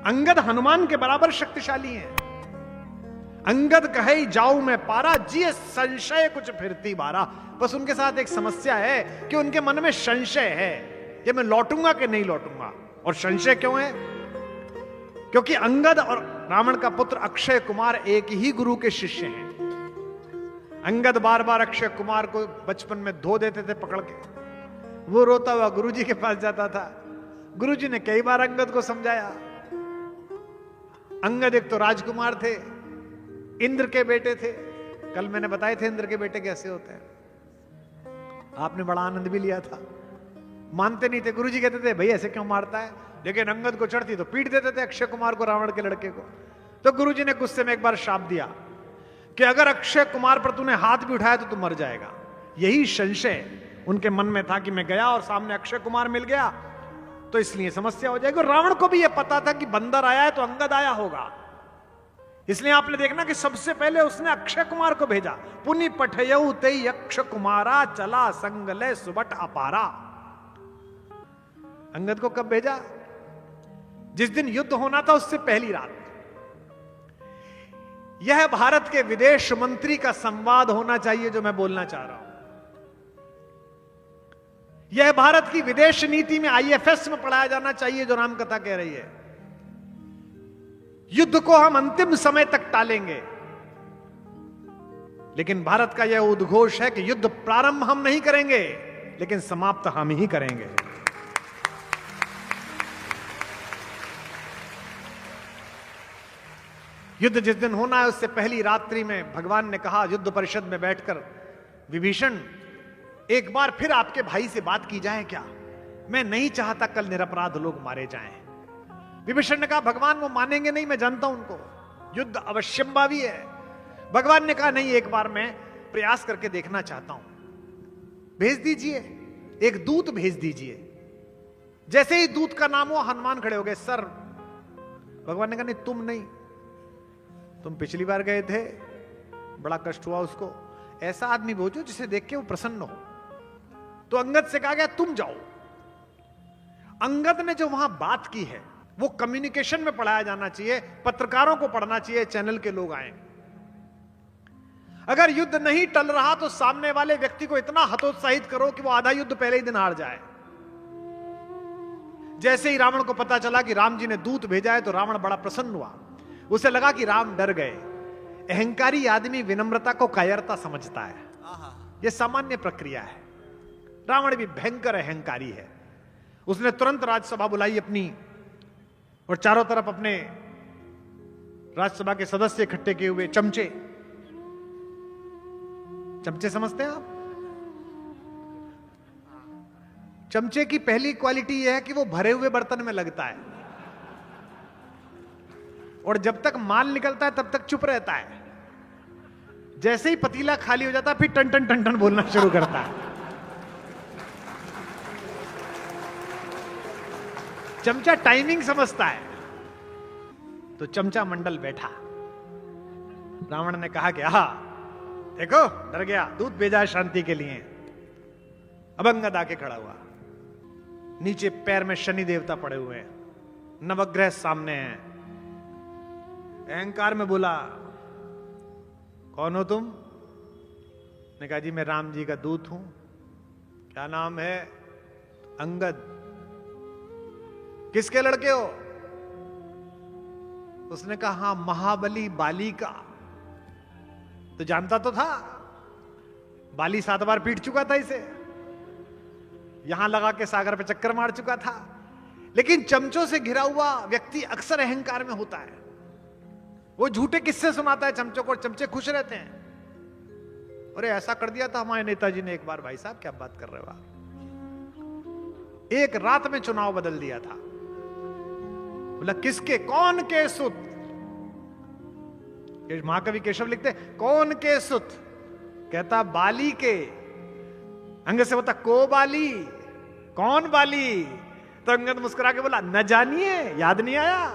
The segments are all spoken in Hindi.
अंगद हनुमान के बराबर शक्तिशाली हैं। अंगद कहे जाऊं मैं पारा, जिए संशय कुछ फिरती बारा। बस उनके साथ एक समस्या है कि उनके मन में संशय है कि मैं लौटूंगा कि नहीं लौटूंगा। और संशय क्यों है? क्योंकि अंगद और रावण का पुत्र अक्षय कुमार एक ही गुरु के शिष्य हैं। अंगद बार बार अक्षय कुमार को बचपन में धो देते थे पकड़ के, वो रोता हुआ गुरुजी के पास जाता था। गुरुजी ने कई बार अंगद को समझाया। अंगद एक तो राजकुमार थे, इंद्र के बेटे थे। कल मैंने बताए थे इंद्र के बेटे कैसे होते हैं, आपने बड़ा आनंद भी लिया था। मानते नहीं थे, गुरुजी कहते थे भाई ऐसे क्यों मारता है, लेकिन अंगद को चढ़ती तो पीट देते थे अक्षय कुमार को, रावण के लड़के को। तो गुरुजी ने गुस्से में एक बार शाप दिया कि अगर अक्षय कुमार पर तूने हाथ भी उठाया तो तू मर जाएगा। यही संशय उनके मन में था कि मैं गया और सामने अक्षय कुमार मिल गया तो इसलिए समस्या हो जाएगी। और रावण को भी यह पता था कि बंदर आया है तो अंगद आया होगा, इसलिए आपने देखना कि सबसे पहले उसने अक्षय कुमार को भेजा। पुनि पठयऊ तेई अक्ष कुमारा, चला संगले सुबट अपारा। अंगद को कब भेजा? जिस दिन युद्ध होना था उससे पहली रात। यह भारत के विदेश मंत्री का संवाद होना चाहिए जो मैं बोलना चाह रहा हूं। यह भारत की विदेश नीति में IFS में पढ़ाया जाना चाहिए जो रामकथा कह रही है। युद्ध को हम अंतिम समय तक टालेंगे, लेकिन भारत का यह उद्घोष है कि युद्ध प्रारंभ हम नहीं करेंगे लेकिन समाप्त हम ही करेंगे। युद्ध जिस दिन होना है उससे पहली रात्रि में भगवान ने कहा युद्ध परिषद में बैठकर, विभीषण एक बार फिर आपके भाई से बात की जाए क्या? मैं नहीं चाहता कल निरपराध लोग मारे जाएं। विभीषण ने कहा भगवान वो मानेंगे नहीं, मैं जानता हूं उनको, युद्ध अवश्यंभावी है। भगवान ने कहा नहीं, एक बार मैं प्रयास करके देखना चाहता हूं, भेज दीजिए, एक दूत भेज दीजिए। जैसे ही दूत का नाम हुआ हनुमान खड़े हो गए। सर, भगवान ने कहा नहीं तुम नहीं, तुम पिछली बार गए थे, बड़ा कष्ट हुआ उसको, ऐसा आदमी भेजो जिसे देख के वो प्रसन्न हो। तो अंगद से कहा गया तुम जाओ। अंगद ने जो वहां बात की है वो कम्युनिकेशन में पढ़ाया जाना चाहिए, पत्रकारों को पढ़ना चाहिए, चैनल के लोग आए। अगर युद्ध नहीं टल रहा तो सामने वाले व्यक्ति को इतना हतोत्साहित करो कि वो आधा युद्ध पहले ही दिन हार जाए। जैसे ही रावण को पता चला कि राम जी ने दूत भेजा है तो रावण बड़ा प्रसन्न हुआ। उसे लगा कि राम डर गए। अहंकारी आदमी विनम्रता को कायरता समझता है, यह सामान्य प्रक्रिया है। रावण भी भयंकर अहंकारी है। उसने तुरंत राज्यसभा बुलाई अपनी, और चारों तरफ अपने राज्यसभा के सदस्य इकट्ठे किए हुए। चमचे, चमचे समझते हैं आप? चमचे की पहली क्वालिटी यह है कि वो भरे हुए बर्तन में लगता है और जब तक माल निकलता है तब तक चुप रहता है। जैसे ही पतीला खाली हो जाता है फिर टन टन टन टन बोलना शुरू करता है। चमचा टाइमिंग समझता है। तो चमचा मंडल बैठा। रावण ने कहा कि हा देखो डर गया, दूत भेजा है शांति के लिए। अब अंगद आके खड़ा हुआ, नीचे पैर में शनि देवता पड़े हुए हैं, नवग्रह सामने हैं। अहंकार में बोला कौन हो तुम? ने कहा जी मैं राम जी का दूत हूं। क्या नाम है? अंगद। किसके लड़के हो? उसने कहा हां महाबली बाली का। तो जानता तो था, बाली 7 बार पीट चुका था इसे, यहां लगा के सागर पे चक्कर मार चुका था। लेकिन चमचों से घिरा हुआ व्यक्ति अक्सर अहंकार में होता है। वो झूठे किस्से सुनाता है चमचों को और चमचे खुश रहते हैं। अरे ऐसा कर दिया था हमारे नेताजी ने एक बार। भाई साहब क्या बात कर रहे हो आप? एक रात में चुनाव बदल दिया था। बोला किसके? कौन के सुत? महाकवि केशव लिखते कौन के सुत? कहता बाली के। अंगद से बोलता को बाली? कौन बाली? तो अंगद मुस्कुरा के बोला न जानिए, याद नहीं आया?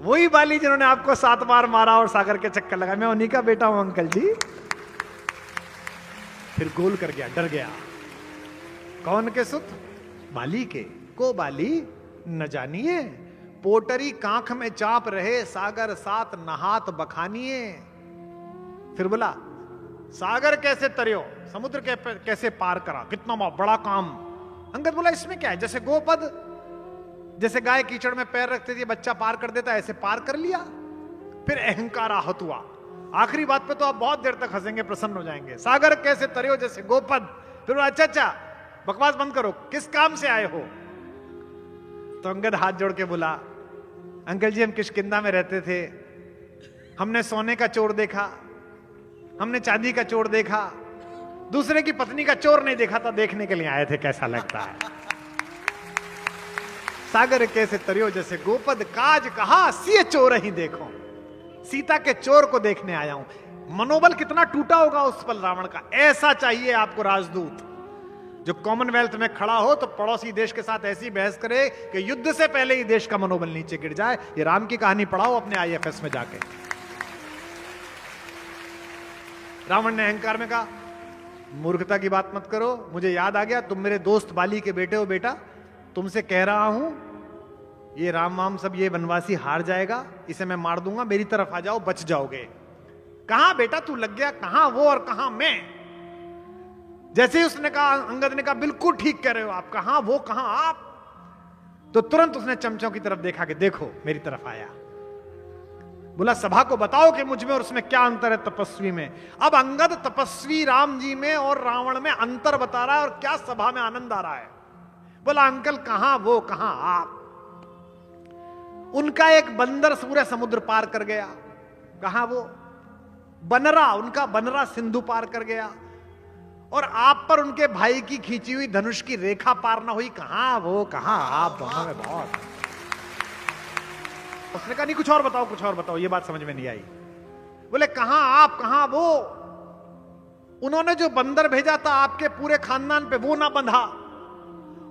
वही बाली जिन्होंने आपको 7 बार मारा और सागर के चक्कर लगा। मैं उन्हीं का बेटा हूं अंकल जी। फिर गोल कर गया, डर गया। कौन के सुत? बाली के। को बाली न जानिए, पोटरी कांख में चाप रहे, सागर सात नहात बखानिए। फिर बोला सागर कैसे तरियो, समुद्र कैसे पार करा, कितना बड़ा काम। अंगद बोला इसमें क्या है, जैसे गोपद, जैसे गाय कीचड़ में पैर रखते थे बच्चा पार कर देता, ऐसे पार कर लिया। फिर अहंकार आहत हुआ। आखिरी बात पे तो आप बहुत देर तक हंसेंगे, प्रसन्न हो जाएंगे। सागर कैसे तरियो जैसे गोपद। फिर अच्छा अच्छा बकवास बंद करो, किस काम से आए हो। तो अंगद हाथ जोड़ के बोला अंकल जी हम किष्किंधा में रहते थे, हमने सोने का चोर देखा, हमने चांदी का चोर देखा, दूसरे की पत्नी का चोर नहीं देखा था, देखने के लिए आए थे कैसा लगता है। सागर कैसे तरियो जैसे गोपद, काज कहा सिए चोर ही देखो। सीता के चोर को देखने आया हूं। मनोबल कितना टूटा होगा उस पल रावण का। ऐसा चाहिए आपको राजदूत, जो कॉमनवेल्थ में खड़ा हो तो पड़ोसी देश के साथ ऐसी बहस करे कि युद्ध से पहले ही देश का मनोबल नीचे गिर जाए। ये राम की कहानी पढ़ाओ अपने आईएफएस में जाके। रावण ने अहंकार में कहा मूर्खता की बात मत करो, मुझे याद आ गया तुम मेरे दोस्त बाली के बेटे हो बेटा, तुमसे कह रहा हूं ये राम वाम सब ये वनवासी हार जाएगा, इसे मैं मार दूंगा, मेरी तरफ आ जाओ बच जाओगे। कहां बेटा तू लग गया, कहां वो और कहां मैं। जैसे ही उसने कहा, अंगद ने कहा बिल्कुल ठीक कह रहे हो आप, कहां वो कहां आप। तो तुरंत उसने चमचों की तरफ देखा कि देखो मेरी तरफ आया। बोला सभा को बताओ कि मुझ में और उसमें क्या अंतर है तपस्वी में। अब अंगद तपस्वी राम जी में और रावण में अंतर बता रहा है और क्या सभा में आनंद आ रहा है। बोला अंकल कहां वो कहां आप। उनका एक बंदर पूरे समुद्र पार कर गया, कहां वो। बनरा, उनका बनरा सिंधु पार कर गया, और आप पर उनके भाई की खींची हुई धनुष की रेखा पार ना हुई, कहां वो कहां आप। दोनों में बहुत। उसने कहा नहीं कुछ और बताओ, कुछ और बताओ, ये बात समझ में नहीं आई। बोले कहां आप कहां वो। उन्होंने जो बंदर भेजा था आपके पूरे खानदान पे वो ना बंधा,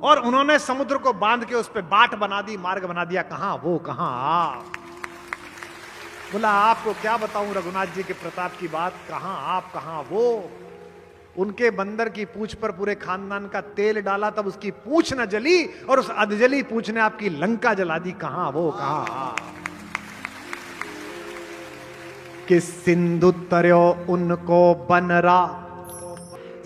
और उन्होंने समुद्र को बांध के उस पे बाट बना दी, मार्ग बना दिया, कहां वो कहां आप। बोला आपको क्या बताऊं रघुनाथ जी के प्रताप की बात, कहां आप कहां वो। उनके बंदर की पूंछ पर पूरे खानदान का तेल डाला तब उसकी पूंछ न जली, और उस अधजली पूंछ ने आपकी लंका जला दी, कहां वो कहां आप। कि सिंधु तर्यो उनको बनरा,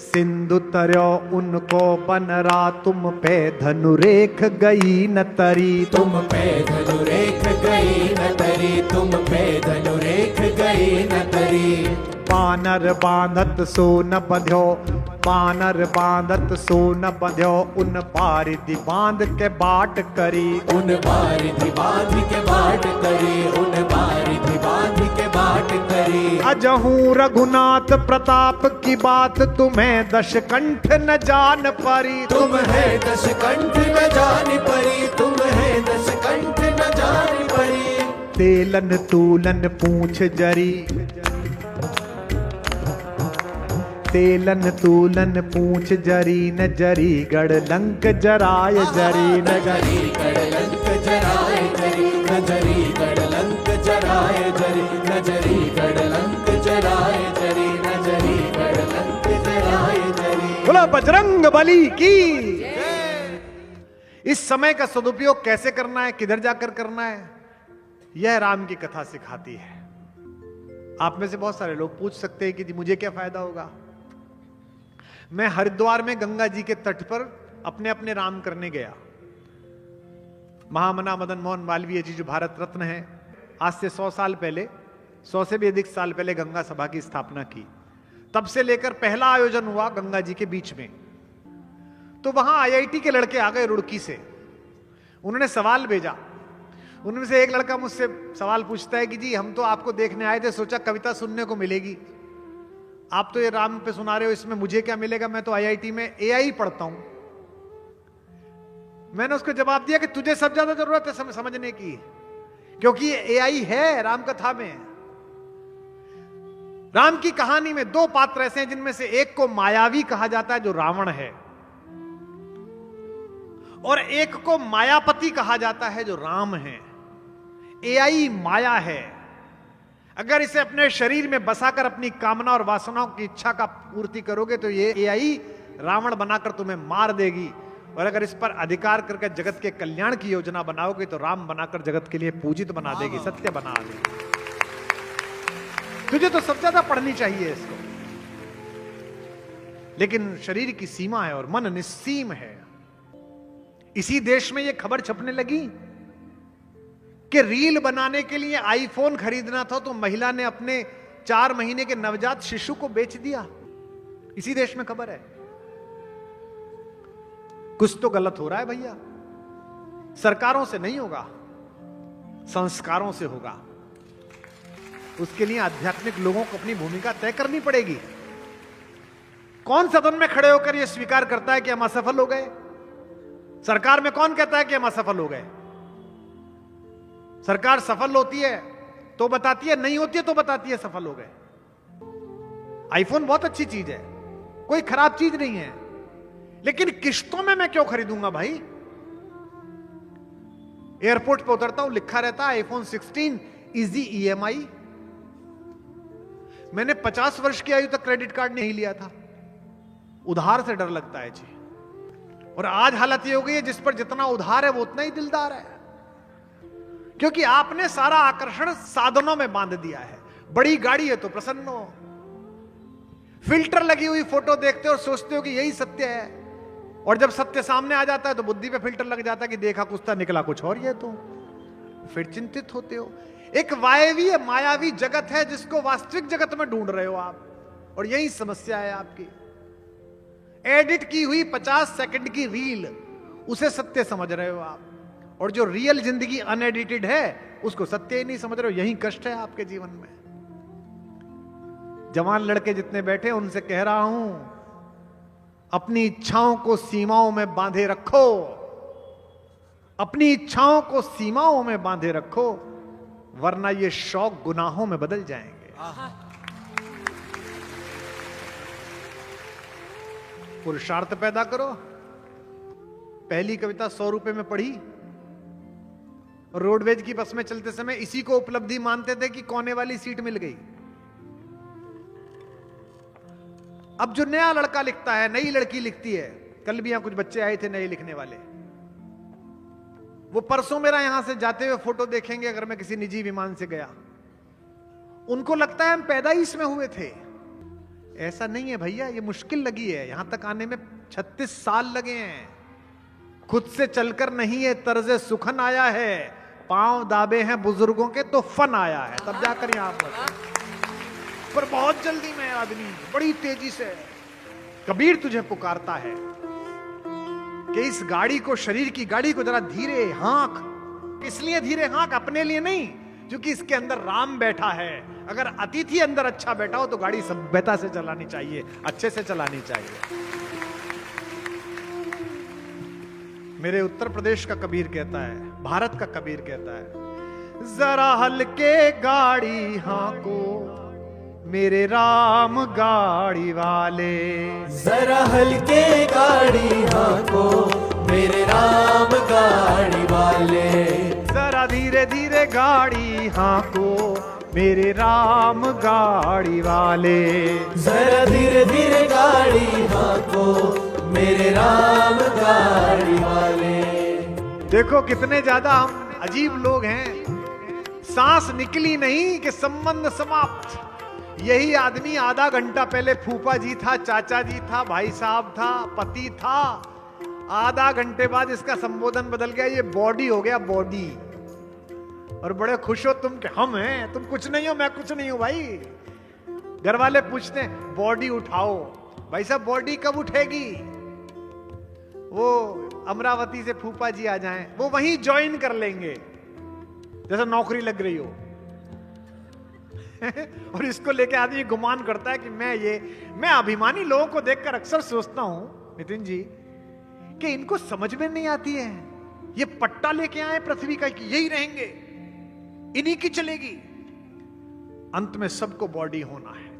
सिंधु तर्यो उनको बनरा, तुम पे धनुरेख गई न तरी। तुम पे धनुरेख गई न तरी, तुम पे धनुरेख गई न तरी। बानर बांधत सो न बंध्यो, बानर बांधत सो न बंध्यो, उन बारिधि बांध के बाट करी। उन बारिधि बांध के बाट करी, उन बारिधि बांध के बाट करी। अजहूं रघुनाथ प्रताप की बात, तुम्हें दश कंठ न जान परी। तुम है दश कंठ न जान परी, तुम है दश कंठ न जान परी। तेलन तूलन पूंछ जरी, तेलन तूलन पूंछ जरी, न जरी गढ़ लंक जराय जरी। न जरी गढ़ लंक जराय जरी, न जरी गढ़ लंक जराय जरी, न जरी गढ़ लंक जराय जरी, न जरी गढ़ लंक जराय जरी। बोलो बजरंग बली की। इस समय का सदुपयोग कैसे करना है, किधर जाकर करना है, यह राम की कथा सिखाती है। आप में से बहुत सारे लोग पूछ सकते हैं कि मुझे क्या फायदा होगा। मैं हरिद्वार में गंगा जी के तट पर अपने अपने राम करने गया। महामना मदन मोहन मालवीय जी जो भारत रत्न है, आज से 100 साल पहले, 100 से भी अधिक साल पहले गंगा सभा की स्थापना की। तब से लेकर पहला आयोजन हुआ गंगा जी के बीच में। तो वहां आईआईटी के लड़के आ गए रुड़की से, उन्होंने सवाल भेजा। उनमें से एक लड़का मुझसे सवाल पूछता है कि जी हम तो आपको देखने आए थे, सोचा कविता सुनने को मिलेगी, आप तो ये राम पे सुना रहे हो, इसमें मुझे क्या मिलेगा, मैं तो आईआईटी में एआई पढ़ता हूं। मैंने उसको जवाब दिया कि तुझे सब ज्यादा जरूरत है समझने की, क्योंकि ये एआई है राम कथा में। राम की कहानी में 2 पात्र ऐसे हैं जिनमें से एक को मायावी कहा जाता है जो रावण है, और एक को मायापति कहा जाता है जो राम है। एआई माया है, अगर इसे अपने शरीर में बसाकर अपनी कामना और वासनाओं की इच्छा का पूर्ति करोगे तो ये एआई रावण बनाकर तुम्हें मार देगी। और अगर इस पर अधिकार करके जगत के कल्याण की योजना बनाओगे तो राम बनाकर जगत के लिए पूजित बना देगी, सत्य बना देगी। तुझे तो सबसे ज्यादा पढ़नी चाहिए इसको, लेकिन शरीर की सीमा है और मन निस्सीम है। इसी देश में यह खबर छपने लगी कि रील बनाने के लिए आईफोन खरीदना था तो महिला ने अपने 4 महीने के नवजात शिशु को बेच दिया। इसी देश में खबर है। कुछ तो गलत हो रहा है भैया। सरकारों से नहीं होगा, संस्कारों से होगा। उसके लिए आध्यात्मिक लोगों को अपनी भूमिका तय करनी पड़ेगी। कौन सदन में खड़े होकर यह स्वीकार करता है कि हम असफल हो गए? सरकार में कौन कहता है कि हम असफल हो गए? सरकार सफल होती है तो बताती है, नहीं होती है तो बताती है सफल हो गए। आईफोन बहुत अच्छी चीज है, कोई खराब चीज नहीं है, लेकिन किश्तों में मैं क्यों खरीदूंगा भाई? एयरपोर्ट पे उतरता हूं, लिखा रहता है आईफोन 16 इजी EMI। मैंने 50 वर्ष की आयु तक क्रेडिट कार्ड नहीं लिया था, उधार से डर लगता है जी। और आज हालत ये हो गई है, जिस पर जितना उधार है वो उतना ही दिलदार है, क्योंकि आपने सारा आकर्षण साधनों में बांध दिया है। बड़ी गाड़ी है तो प्रसन्न हो, फिल्टर लगी हुई फोटो देखते हो और सोचते हो कि यही सत्य है, और जब सत्य सामने आ जाता है तो बुद्धि पे फिल्टर लग जाता है कि देखा कुछ था निकला कुछ और, ये तो फिर चिंतित होते हो। एक वायवीय मायावी जगत है जिसको वास्तविक जगत में ढूंढ रहे हो आप, और यही समस्या है आपकी। एडिट की हुई 50 सेकंड की रील, उसे सत्य समझ रहे हो आप, और जो रियल जिंदगी अनएडिटेड है उसको सत्य ही नहीं समझ रहे हो। यही कष्ट है आपके जीवन में। जवान लड़के जितने बैठे उनसे कह रहा हूं, अपनी इच्छाओं को सीमाओं में बांधे रखो, अपनी इच्छाओं को सीमाओं में बांधे रखो, वरना ये शौक गुनाहों में बदल जाएंगे। पुरुषार्थ पैदा करो। पहली कविता 100 रुपए में पढ़ी, रोडवेज की बस में चलते समय इसी को उपलब्धि मानते थे कि कोने वाली सीट मिल गई। अब जो नया लड़का लिखता है, नई लड़की लिखती है, कल भी यहां कुछ बच्चे आए थे नए लिखने वाले, वो परसों मेरा यहां से जाते हुए फोटो देखेंगे अगर मैं किसी निजी विमान से गया, उनको लगता है हम पैदा ही इसमें हुए थे। ऐसा नहीं है भैया, ये मुश्किल लगी है, यहां तक आने में 36 साल लगे हैं। खुद से चलकर नहीं है तर्जे सुखन आया है, पांव दाबे हैं बुजुर्गों के तो फन आया है, तब जाकर यहां पर बहुत जल्दी में आदमी बड़ी तेजी से कबीर तुझे पुकारता है कि इस गाड़ी को, शरीर की गाड़ी को जरा धीरे हाँक। इसलिए धीरे हाँक, अपने लिए नहीं, क्योंकि इसके अंदर राम बैठा है। अगर अतिथि अंदर अच्छा बैठा हो तो गाड़ी सभ्यता से चलानी चाहिए, अच्छे से चलानी चाहिए। मेरे उत्तर प्रदेश का कबीर कहता है, भारत का कबीर कहता है, जरा हल्के गाड़ी हाँको मेरे राम गाड़ी वाले, जरा हल्के गाड़ी हाँको मेरे राम गाड़ी वाले, जरा धीरे धीरे गाड़ी हाँको मेरे राम गाड़ी वाले, जरा धीरे धीरे गाड़ी हाँको मेरे राम गाड़ी वाले। देखो कितने ज्यादा हम अजीब लोग हैं। सांस निकली नहीं कि संबंध समाप्त। यही आदमी आधा घंटा पहले फूफा जी था, चाचा जी था, भाई साहब था, पति था, आधा घंटे बाद इसका संबोधन बदल गया, ये बॉडी हो गया बॉडी। और बड़े खुश हो तुम कि हम हैं, तुम कुछ नहीं हो, मैं कुछ नहीं हूं भाई। घर वाले पूछते हैं बॉडी उठाओ, भाई साहब बॉडी कब उठेगी? वो अमरावती से फूफा जी आ जाएं, वो वहीं ज्वाइन कर लेंगे जैसे नौकरी लग रही हो। और इसको लेके आदमी गुमान करता है कि मैं अभिमानी लोगों को देखकर अक्सर सोचता हूं नितिन जी कि इनको समझ में नहीं आती है। ये पट्टा लेके आए पृथ्वी का कि यही रहेंगे, इन्हीं की चलेगी। अंत में सबको बॉडी होना है।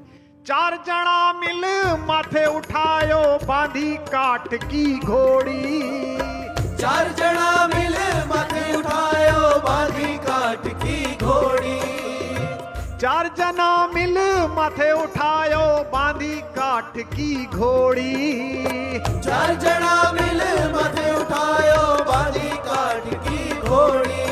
4 जना मिल माथे उठायो बांधी काठ की घोड़ी, 4 जना मिल माथे उठायो बांधी काठ की घोड़ी, 4 चार जना मिल माथे उठायो बांधी काठ की घोड़ी। चार जना मिल माथे उठायो बांधी काठ की घोड़ी।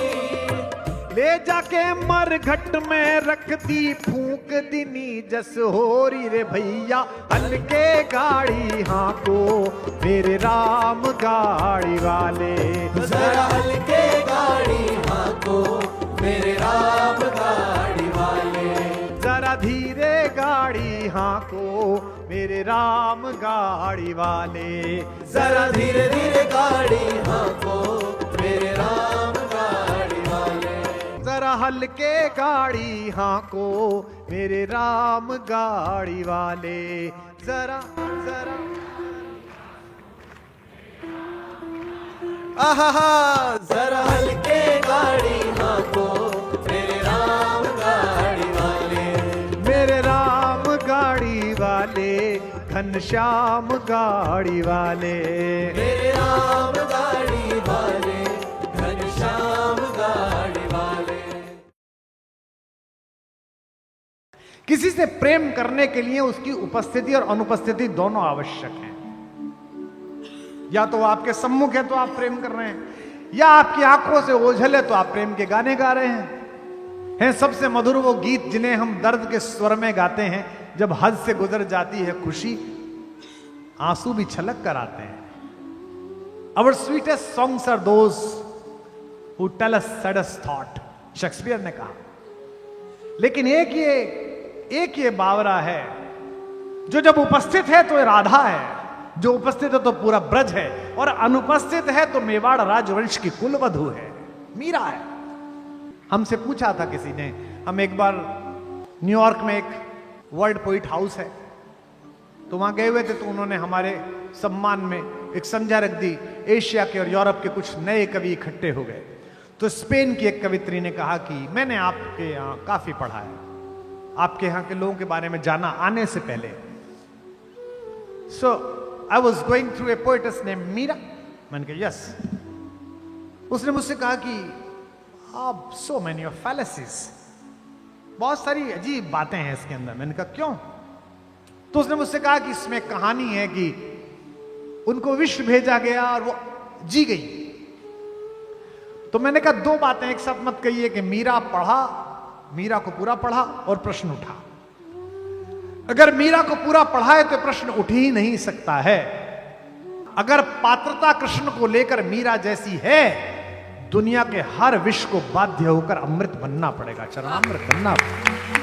ले जाके मरघट में रख दी फूंक दिनी जस होरी रे भैया हल्के गाड़ी हाको मेरे राम गाड़ी वाले। जरा हल्के गाड़ी हाको मेरे राम गाड़ी वाले। जरा धीरे गाड़ी हाको मेरे राम गाड़ी वाले। जरा धीरे धीरे गाड़ी हाको मेरे राम गाड़ी वाले। जरा हल्के गाड़ी हाको मेरे राम गाड़ी वाले। जरा जरा आहा जरा हल्के गाड़ी हाको मेरे राम गाड़ी वाले। मेरे राम गाड़ी वाले घनश्याम गाड़ी वाले। मेरे राम गाड़ी वाले घनश्याम गाड़ी वाले। किसी से प्रेम करने के लिए उसकी उपस्थिति और अनुपस्थिति दोनों आवश्यक है। या तो आपके सम्मुख है तो आप प्रेम कर रहे हैं, या आपकी आंखों से ओझल है तो आप प्रेम के गाने गा रहे हैं सबसे मधुर वो गीत जिन्हें हम दर्द के स्वर में गाते हैं। जब हद से गुजर जाती है खुशी आंसू भी छलक कर आते हैं। Our sweetest songs are those who tell us saddest thought, Shakespeare ने कहा। लेकिन एक ये बावरा है जो जब उपस्थित है तो राधा है, जो उपस्थित है तो पूरा ब्रज है, और अनुपस्थित है तो मेवाड़ राजवंश की कुलवधु है, मीरा है। हमसे पूछा था किसी ने, हम एक बार न्यूयॉर्क में एक वर्ल्ड पोइट हाउस है तो वहां गए हुए थे, तो उन्होंने हमारे सम्मान में एक संध्या रख दी। एशिया के और यूरोप के कुछ नए कवि इकट्ठे हो गए। तो स्पेन की एक कवित्री ने कहा कि मैंने आपके यहाँ काफी पढ़ा है, आपके यहाँ के लोगों के बारे में जाना आने से पहले। So I was going through a poetess name Meera. मैंने कहा यस। उसने मुझसे कहा कि आप सो मैनी ऑफ फैलेसीज, बहुत सारी अजीब बातें हैं इसके अंदर। मैंने कहा क्यों? तो उसने मुझसे कहा कि इसमें कहानी है कि उनको विश्व भेजा गया और वो जी गई। तो मैंने कहा दो बातें एक साथ मत कहिए कि मीरा को पूरा पढ़ा और प्रश्न उठा। अगर मीरा को पूरा पढ़ा है तो प्रश्न उठ ही नहीं सकता है। अगर पात्रता कृष्ण को लेकर मीरा जैसी है, दुनिया के हर विष को बाध्य होकर अमृत बनना पड़ेगा, चरणामृत बनना पड़ेगा।